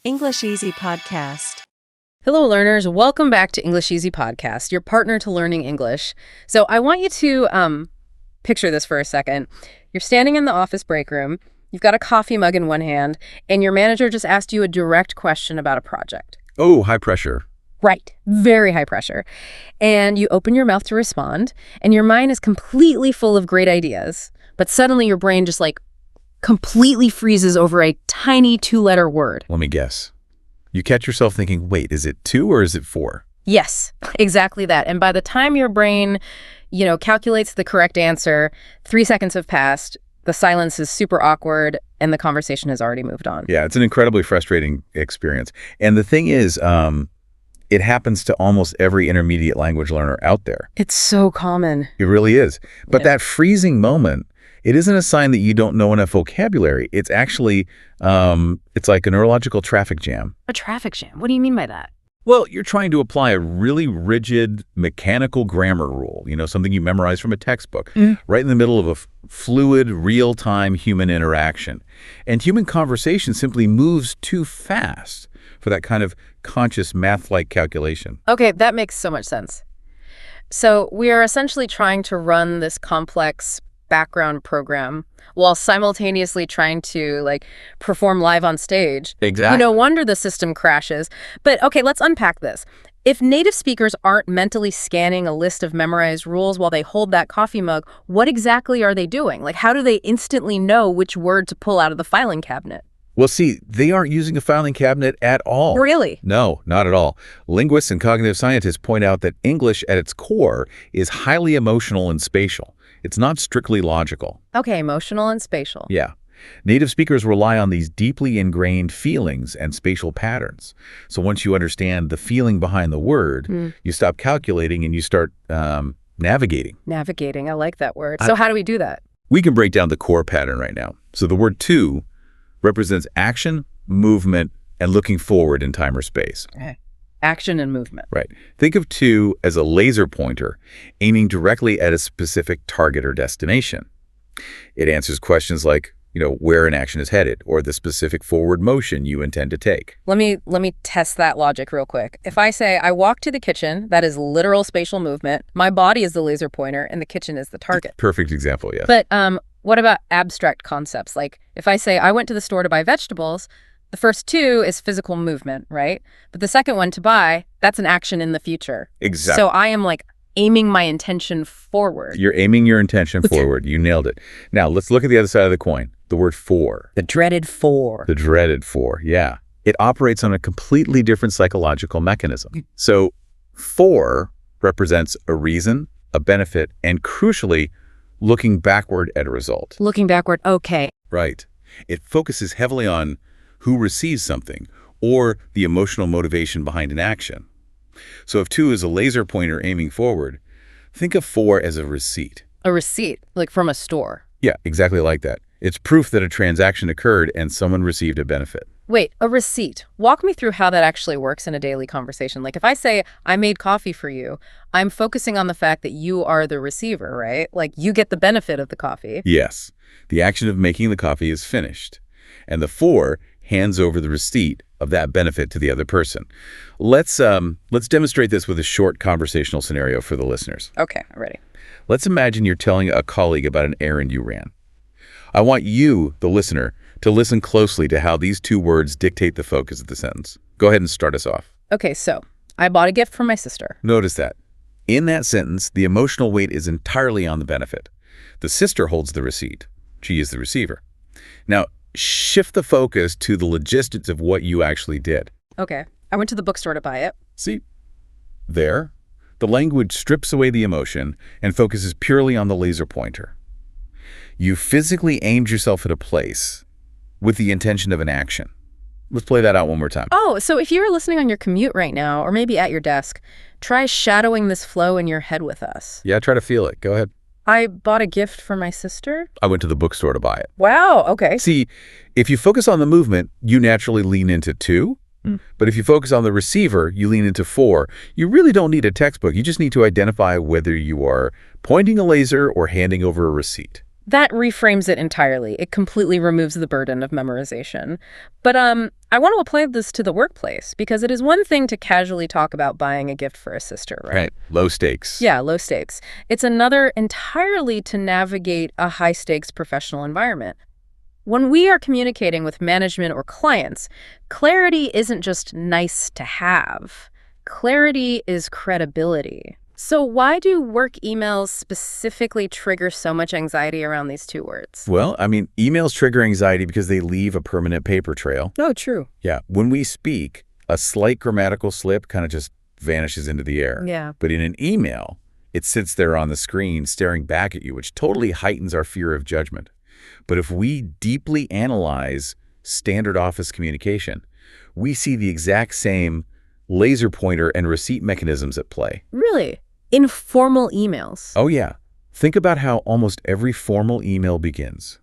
English Easy Podcast. Hello, learners. Welcome back to English Easy Podcast, your partner to learning English. So I want you to picture this for a second. You're standing in the office break room. You've got a coffee mug in one hand, and your manager just asked you a direct question about a project. Oh, high pressure. Right. Very high pressure. And you open your mouth to respond, and your mind is completely full of great ideas. But suddenly your brain just completely freezes over a tiny two-letter word. Let me guess. You catch yourself thinking, wait, is it 2 or is it 4? Yes, exactly that. And by the time your brain, calculates the correct answer, 3 seconds have passed, the silence is super awkward, and the conversation has already moved on. Yeah, it's an incredibly frustrating experience. And the thing is, it happens to almost every intermediate language learner out there. It's so common. It really is. But that freezing moment, it isn't a sign that you don't know enough vocabulary. It's actually, it's like a neurological traffic jam. A traffic jam? What do you mean by that? Well, you're trying to apply a really rigid mechanical grammar rule, something you memorize from a textbook, right in the middle of a fluid, real-time human interaction. And human conversation simply moves too fast for that kind of conscious math-like calculation. Okay, that makes so much sense. So we are essentially trying to run this complex background program while simultaneously trying to perform live on stage. Exactly. No wonder the system crashes. But okay, let's unpack this. If native speakers aren't mentally scanning a list of memorized rules while they hold that coffee mug, what exactly are they doing? How do they instantly know which word to pull out of the filing cabinet? Well, see, they aren't using a filing cabinet at all. Really? No, not at all. Linguists and cognitive scientists point out that English at its core is highly emotional and spatial. It's not strictly logical. Okay, emotional and spatial. Yeah. Native speakers rely on these deeply ingrained feelings and spatial patterns. So once you understand the feeling behind the word, you stop calculating and you start navigating. Navigating, I like that word. So how do we do that? We can break down the core pattern right now. So the word to represents action, movement, and looking forward in time or space. Okay. Action and movement. Right. Think of to as a laser pointer aiming directly at a specific target or destination. It answers questions like, where an action is headed or the specific forward motion you intend to take. Let me test that logic real quick. If I say I walk to the kitchen, that is literal spatial movement. My body is the laser pointer and the kitchen is the target. Perfect example, yes. But what about abstract concepts? Like if I say I went to the store to buy vegetables, the first two is physical movement, right? But the second one, to buy, that's an action in the future. Exactly. So I am aiming my intention forward. You're aiming your intention forward. You nailed it. Now, let's look at the other side of the coin, the word for. The dreaded for. The dreaded for, yeah. It operates on a completely different psychological mechanism. So for represents a reason, a benefit, and crucially, looking backward at a result. Looking backward, okay. Right. It focuses heavily on who receives something or the emotional motivation behind an action. So if to is a laser pointer aiming forward, think of for as a receipt. A receipt, like from a store. Yeah, exactly like that. It's proof that a transaction occurred and someone received a benefit. Wait, a receipt. Walk me through how that actually works in a daily conversation. Like if I say, I made coffee for you, I'm focusing on the fact that you are the receiver, right? You get the benefit of the coffee. Yes. The action of making the coffee is finished. And the for hands over the receipt of that benefit to the other person. Let's demonstrate this with a short conversational scenario for the listeners. Okay, I'm ready. Let's imagine you're telling a colleague about an errand you ran. I want you, the listener, to listen closely to how these two words dictate the focus of the sentence. Go ahead and start us off. Okay, so I bought a gift for my sister. Notice that. In that sentence, the emotional weight is entirely on the benefit. The sister holds the receipt. She is the receiver. Now, shift the focus to the logistics of what you actually did. Okay. I went to the bookstore to buy it. See? There, the language strips away the emotion and focuses purely on the laser pointer. You physically aimed yourself at a place with the intention of an action. Let's play that out one more time. Oh, so if you're listening on your commute right now, or maybe at your desk, try shadowing this flow in your head with us. Yeah, try to feel it. Go ahead. I bought a gift for my sister. I went to the bookstore to buy it. Wow, okay. See, if you focus on the movement, you naturally lean into to. But if you focus on the receiver, you lean into for. You really don't need a textbook. You just need to identify whether you are pointing a laser or handing over a receipt. That reframes it entirely. It completely removes the burden of memorization. But I want to apply this to the workplace because it is one thing to casually talk about buying a gift for a sister, right? Right. Low stakes. Yeah, low stakes. It's another entirely to navigate a high-stakes professional environment. When we are communicating with management or clients, clarity isn't just nice to have. Clarity is credibility. So why do work emails specifically trigger so much anxiety around these two words? Well, I mean, emails trigger anxiety because they leave a permanent paper trail. Oh, true. Yeah. When we speak, a slight grammatical slip kind of just vanishes into the air. Yeah. But in an email, it sits there on the screen staring back at you, which totally heightens our fear of judgment. But if we deeply analyze standard office communication, we see the exact same laser pointer and receipt mechanisms at play. Really? In formal emails? Oh, yeah. Think about how almost every formal email begins.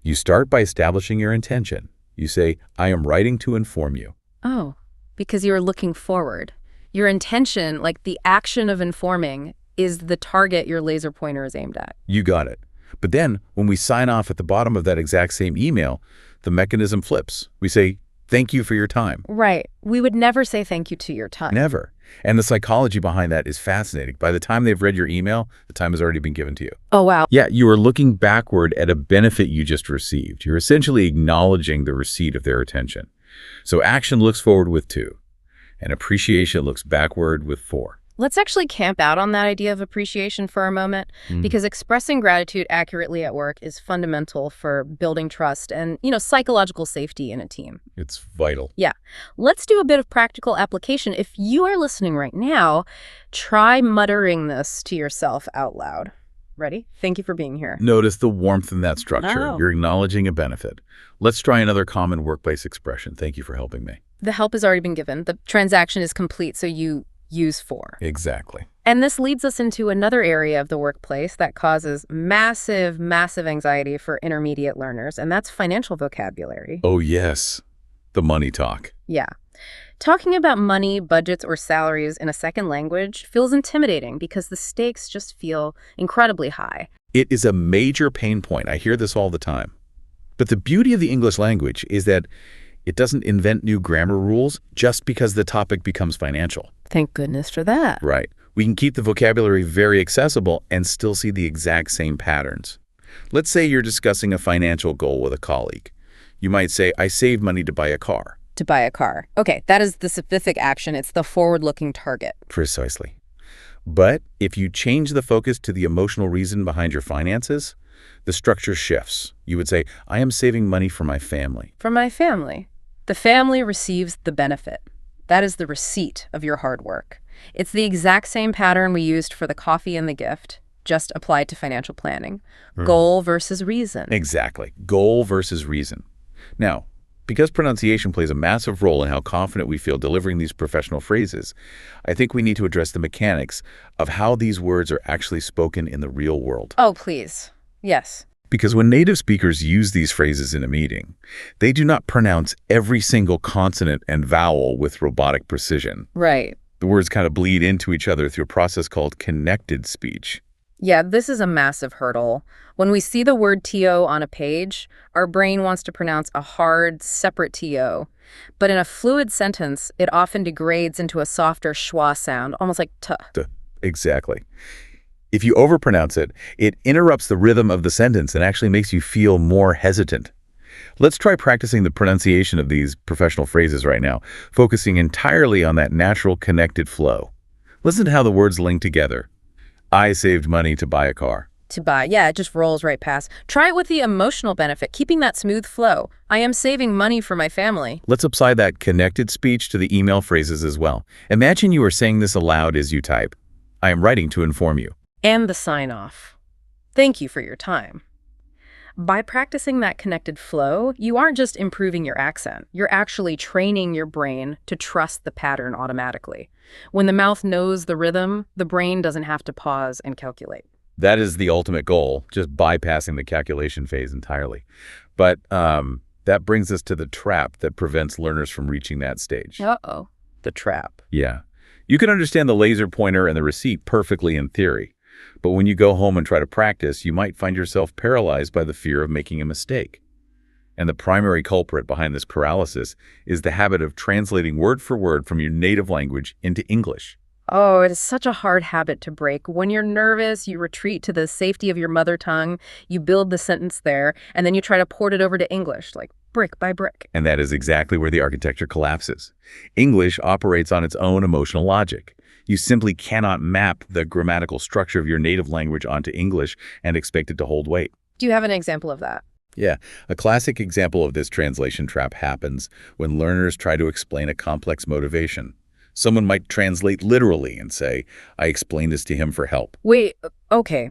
You start by establishing your intention. You say, I am writing to inform you. Oh, because you're looking forward. Your intention, like the action of informing, is the target your laser pointer is aimed at. You got it. But then, when we sign off at the bottom of that exact same email, the mechanism flips. We say, thank you for your time. Right. We would never say thank you to your time. Never. And the psychology behind that is fascinating. By the time they've read your email, the time has already been given to you. Oh, wow. Yeah, you are looking backward at a benefit you just received. You're essentially acknowledging the receipt of their attention. So action looks forward with 2, and appreciation looks backward with 4. Let's actually camp out on that idea of appreciation for a moment, because expressing gratitude accurately at work is fundamental for building trust and, psychological safety in a team. It's vital. Yeah. Let's do a bit of practical application. If you are listening right now, try muttering this to yourself out loud. Ready? Thank you for being here. Notice the warmth in that structure. Oh. You're acknowledging a benefit. Let's try another common workplace expression. Thank you for helping me. The help has already been given. The transaction is complete, so you use for. Exactly. And this leads us into another area of the workplace that causes massive, massive anxiety for intermediate learners, and that's financial vocabulary. Oh, yes. The money talk. Yeah. Talking about money, budgets, or salaries in a second language feels intimidating because the stakes just feel incredibly high. It is a major pain point. I hear this all the time. But the beauty of the English language is that it doesn't invent new grammar rules just because the topic becomes financial. Thank goodness for that. Right. We can keep the vocabulary very accessible and still see the exact same patterns. Let's say you're discussing a financial goal with a colleague. You might say, I saved money to buy a car. To buy a car. Okay, that is the specific action. It's the forward-looking target. Precisely. But if you change the focus to the emotional reason behind your finances, the structure shifts. You would say, I am saving money for my family. For my family. The family receives the benefit. That is the receipt of your hard work. It's the exact same pattern we used for the coffee and the gift, just applied to financial planning. Goal versus reason. Exactly. Goal versus reason. Now, because pronunciation plays a massive role in how confident we feel delivering these professional phrases, I think we need to address the mechanics of how these words are actually spoken in the real world. Oh, please. Yes. Because when native speakers use these phrases in a meeting, they do not pronounce every single consonant and vowel with robotic precision. Right. The words kind of bleed into each other through a process called connected speech. Yeah, this is a massive hurdle. When we see the word TO on a page, our brain wants to pronounce a hard, separate TO. But in a fluid sentence, it often degrades into a softer schwa sound, almost like t. Exactly. If you overpronounce it, it interrupts the rhythm of the sentence and actually makes you feel more hesitant. Let's try practicing the pronunciation of these professional phrases right now, focusing entirely on that natural connected flow. Listen to how the words link together. I saved money to buy a car. To buy, yeah, it just rolls right past. Try it with the emotional benefit, keeping that smooth flow. I am saving money for my family. Let's apply that connected speech to the email phrases as well. Imagine you are saying this aloud as you type. I am writing to inform you. And the sign-off. Thank you for your time. By practicing that connected flow, you aren't just improving your accent. You're actually training your brain to trust the pattern automatically. When the mouth knows the rhythm, the brain doesn't have to pause and calculate. That is the ultimate goal, just bypassing the calculation phase entirely. But that brings us to the trap that prevents learners from reaching that stage. Uh-oh. The trap. Yeah. You can understand the laser pointer and the receipt perfectly in theory. But when you go home and try to practice, you might find yourself paralyzed by the fear of making a mistake. And the primary culprit behind this paralysis is the habit of translating word for word from your native language into English. Oh, it is such a hard habit to break. When you're nervous, you retreat to the safety of your mother tongue, you build the sentence there, and then you try to port it over to English, like brick by brick. And that is exactly where the architecture collapses. English operates on its own emotional logic. You simply cannot map the grammatical structure of your native language onto English and expect it to hold weight. Do you have an example of that? Yeah, a classic example of this translation trap happens when learners try to explain a complex motivation. Someone might translate literally and say, I explained this to him for help. Wait, okay.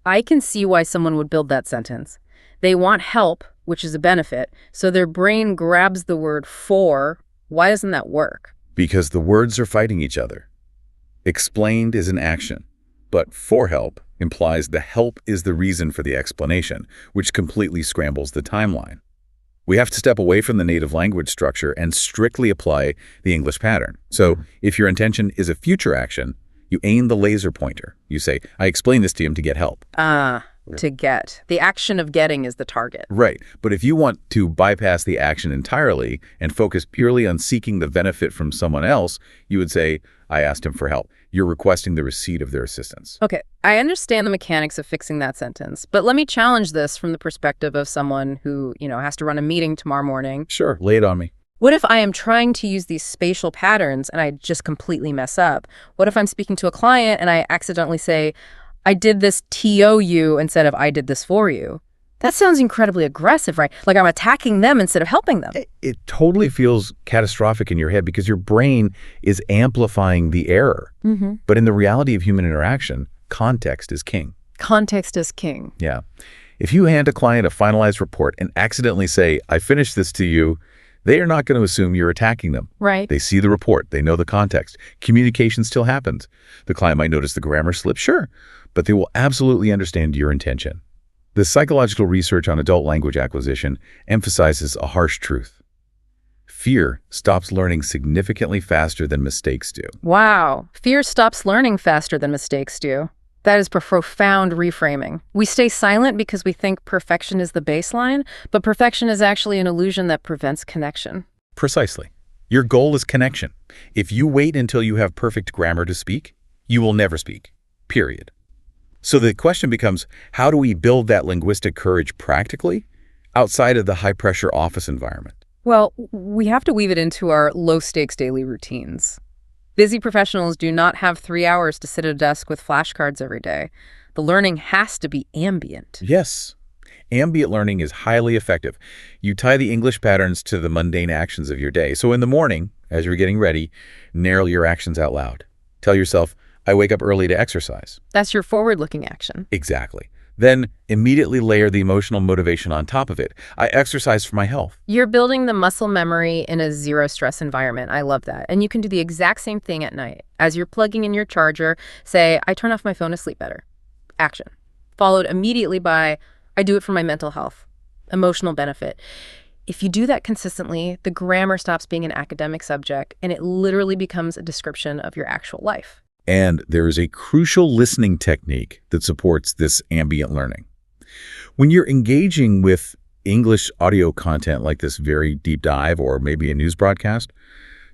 I can see why someone would build that sentence. They want help, which is a benefit, so their brain grabs the word for. Why doesn't that work? Because the words are fighting each other. Explained is an action, but for help implies the help is the reason for the explanation, which completely scrambles the timeline. We have to step away from the native language structure and strictly apply the English pattern. So if your intention is a future action, you aim the laser pointer. You say, I explained this to him to get help. To get. The action of getting is the target. Right. But if you want to bypass the action entirely and focus purely on seeking the benefit from someone else, you would say, I asked him for help. You're requesting the receipt of their assistance. Okay, I understand the mechanics of fixing that sentence, but let me challenge this from the perspective of someone who, has to run a meeting tomorrow morning. Sure, lay it on me. What if I am trying to use these spatial patterns and I just completely mess up? What if I'm speaking to a client and I accidentally say, I did this to you instead of I did this for you? That sounds incredibly aggressive, right? Like I'm attacking them instead of helping them. It totally feels catastrophic in your head because your brain is amplifying the error. But in the reality of human interaction, context is king. Context is king. Yeah. If you hand a client a finalized report and accidentally say, I finished this to you, they are not going to assume you're attacking them. Right. They see the report. They know the context. Communication still happens. The client might notice the grammar slip, sure, but they will absolutely understand your intention. The psychological research on adult language acquisition emphasizes a harsh truth. Fear stops learning significantly faster than mistakes do. Wow. Fear stops learning faster than mistakes do. That is profound reframing. We stay silent because we think perfection is the baseline, but perfection is actually an illusion that prevents connection. Precisely. Your goal is connection. If you wait until you have perfect grammar to speak, you will never speak. Period. So the question becomes, how do we build that linguistic courage practically outside of the high-pressure office environment? Well, we have to weave it into our low-stakes daily routines. Busy professionals do not have 3 hours to sit at a desk with flashcards every day. The learning has to be ambient. Yes. Ambient learning is highly effective. You tie the English patterns to the mundane actions of your day. So in the morning, as you're getting ready, narrow your actions out loud. Tell yourself, I wake up early to exercise. That's your forward-looking action. Exactly. Then immediately layer the emotional motivation on top of it. I exercise for my health. You're building the muscle memory in a zero-stress environment. I love that. And you can do the exact same thing at night. As you're plugging in your charger, say, I turn off my phone to sleep better. Action. Followed immediately by, I do it for my mental health. Emotional benefit. If you do that consistently, the grammar stops being an academic subject and it literally becomes a description of your actual life. And there is a crucial listening technique that supports this ambient learning. When you're engaging with English audio content like this very deep dive or maybe a news broadcast,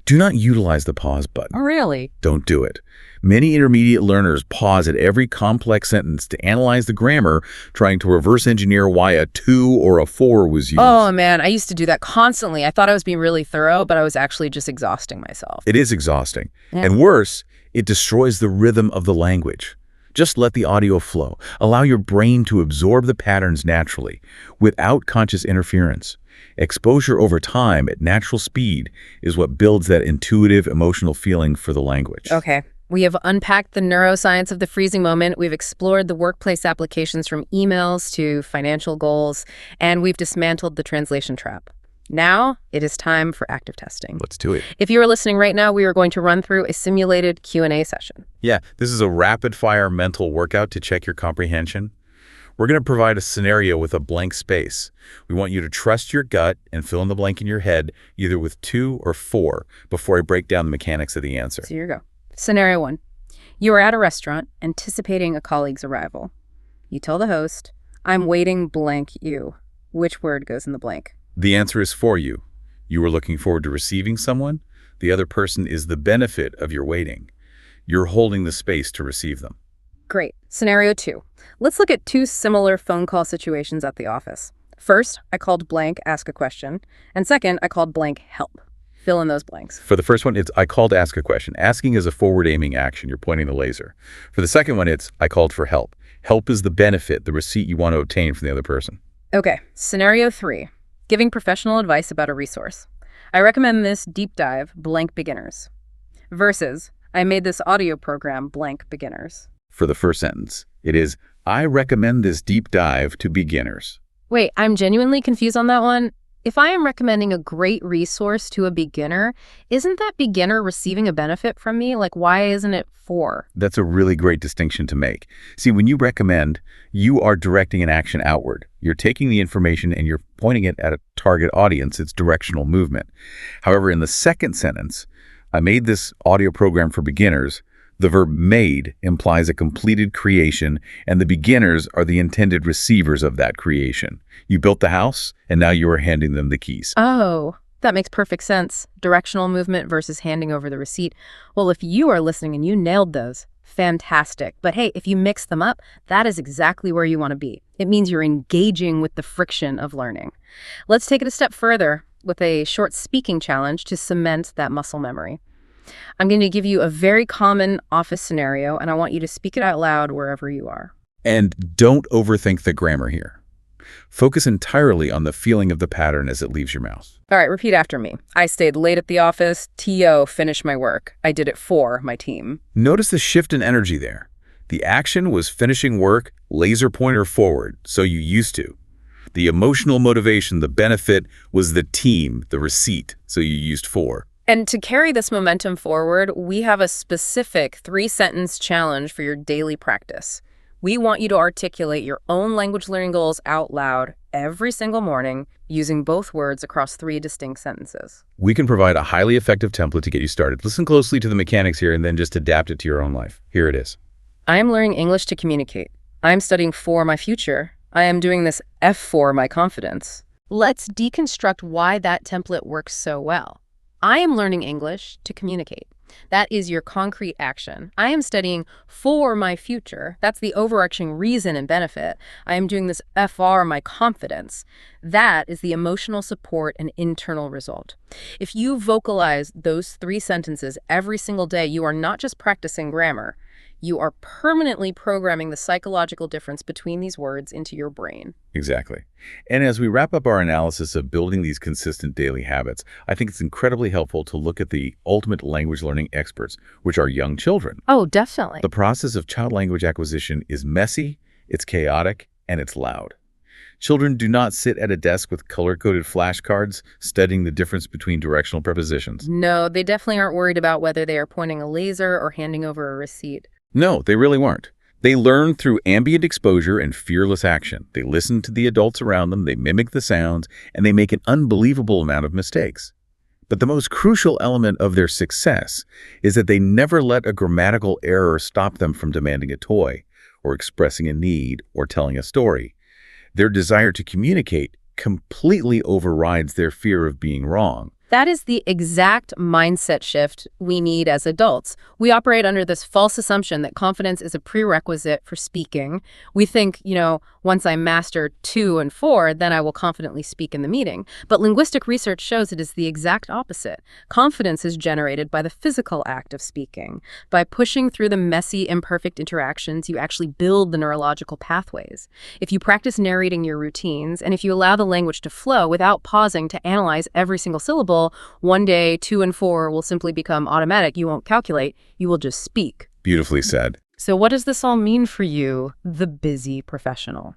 do not utilize the pause button. Oh, really? Don't do it. Many intermediate learners pause at every complex sentence to analyze the grammar, trying to reverse engineer why a to or a for was used. Oh, man, I used to do that constantly. I thought I was being really thorough, but I was actually just exhausting myself. It is exhausting. Yeah. And worse, it destroys the rhythm of the language. Just let the audio flow. Allow your brain to absorb the patterns naturally, without conscious interference. Exposure over time at natural speed is what builds that intuitive, emotional feeling for the language. Okay. We have unpacked the neuroscience of the freezing moment. We've explored the workplace applications from emails to financial goals, and we've dismantled the translation trap. Now, it is time for active testing. Let's do it. If you are listening right now, we are going to run through a simulated Q&A session. Yeah, this is a rapid-fire mental workout to check your comprehension. We're going to provide a scenario with a blank space. We want you to trust your gut and fill in the blank in your head, either with 2 or 4, before I break down the mechanics of the answer. So here you go. Scenario 1. You are at a restaurant, anticipating a colleague's arrival. You tell the host, "I'm waiting blank you." Which word goes in the blank? The answer is for you. You are looking forward to receiving someone. The other person is the benefit of your waiting. You're holding the space to receive them. Great. Scenario 2. Let's look at 2 similar phone call situations at the office. First, I called blank, ask a question. And second, I called blank, help. Fill in those blanks. For the first one, it's I called to ask a question. Asking is a forward-aiming action. You're pointing the laser. For the second one, it's I called for help. Help is the benefit, the receipt you want to obtain from the other person. Okay, scenario 3. Giving professional advice about a resource. I recommend this deep dive, blank beginners. Versus, I made this audio program, blank beginners. For the first sentence, it is I recommend this deep dive to beginners. Wait, I'm genuinely confused on that one. If I am recommending a great resource to a beginner, isn't that beginner receiving a benefit from me? Like, why isn't it for? That's a really great distinction to make. See, when you recommend, you are directing an action outward. You're taking the information and you're pointing it at a target audience. It's directional movement. However, in the second sentence, I made this audio program for beginners. The verb made implies a completed creation, and the beginners are the intended receivers of that creation. You built the house, and now you are handing them the keys. Oh, that makes perfect sense. Directional movement versus handing over the receipt. Well, if you are listening and you nailed those, fantastic. But hey, if you mix them up, that is exactly where you want to be. It means you're engaging with the friction of learning. Let's take it a step further with a short speaking challenge to cement that muscle memory. I'm going to give you a very common office scenario, and I want you to speak it out loud wherever you are. And don't overthink the grammar here. Focus entirely on the feeling of the pattern as it leaves your mouth. All right, repeat after me. I stayed late at the office. TO, finished my work. I did it for my team. Notice the shift in energy there. The action was finishing work, laser pointer forward, so you used to. The emotional motivation, the benefit, was the team, the receipt, so you used for. And to carry this momentum forward, we have a specific 3-sentence challenge for your daily practice. We want you to articulate your own language learning goals out loud every single morning using both words across 3 distinct sentences. We can provide a highly effective template to get you started. Listen closely to the mechanics here and then just adapt it to your own life. Here it is. I am learning English to communicate. I am studying for my future. I am doing this F for my confidence. Let's deconstruct why that template works so well. I am learning English to communicate. That is your concrete action. I am studying for my future. That's the overarching reason and benefit. I am doing this FR my confidence. That is the emotional support and internal result. If you vocalize those 3 sentences every single day, you are not just practicing grammar. You are permanently programming the psychological difference between these words into your brain. Exactly. And as we wrap up our analysis of building these consistent daily habits, I think it's incredibly helpful to look at the ultimate language learning experts, which are young children. Oh, definitely. The process of child language acquisition is messy, it's chaotic, and it's loud. Children do not sit at a desk with color-coded flashcards studying the difference between directional prepositions. No, they definitely aren't worried about whether they are pointing a laser or handing over a receipt. No, they really weren't. They learn through ambient exposure and fearless action. They listen to the adults around them, they mimic the sounds, and they make an unbelievable amount of mistakes. But the most crucial element of their success is that they never let a grammatical error stop them from demanding a toy, or expressing a need, or telling a story. Their desire to communicate completely overrides their fear of being wrong. That is the exact mindset shift we need as adults. We operate under this false assumption that confidence is a prerequisite for speaking. We think, once I master 2 and 4, then I will confidently speak in the meeting. But linguistic research shows it is the exact opposite. Confidence is generated by the physical act of speaking. By pushing through the messy, imperfect interactions, you actually build the neurological pathways. If you practice narrating your routines, and if you allow the language to flow without pausing to analyze every single syllable, one day 2 and 4 will simply become automatic. You won't calculate, you will just speak. Beautifully said. So what does this all mean for you, the busy professional?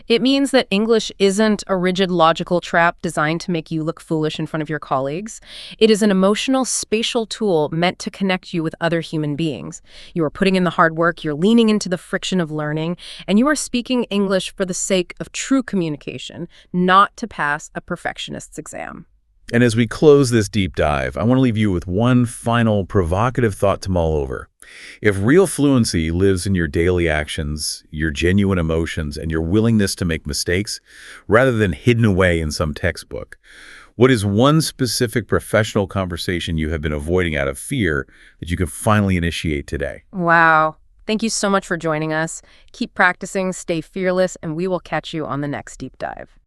It means that English isn't a rigid logical trap designed to make you look foolish in front of your colleagues. It is an emotional, spatial tool meant to connect you with other human beings. You are putting in the hard work, you're leaning into the friction of learning, and you are speaking English for the sake of true communication, not to pass a perfectionist's exam. And as we close this deep dive, I want to leave you with one final provocative thought to mull over. If real fluency lives in your daily actions, your genuine emotions, and your willingness to make mistakes, rather than hidden away in some textbook, what is one specific professional conversation you have been avoiding out of fear that you can finally initiate today? Wow. Thank you so much for joining us. Keep practicing, stay fearless, and we will catch you on the next deep dive.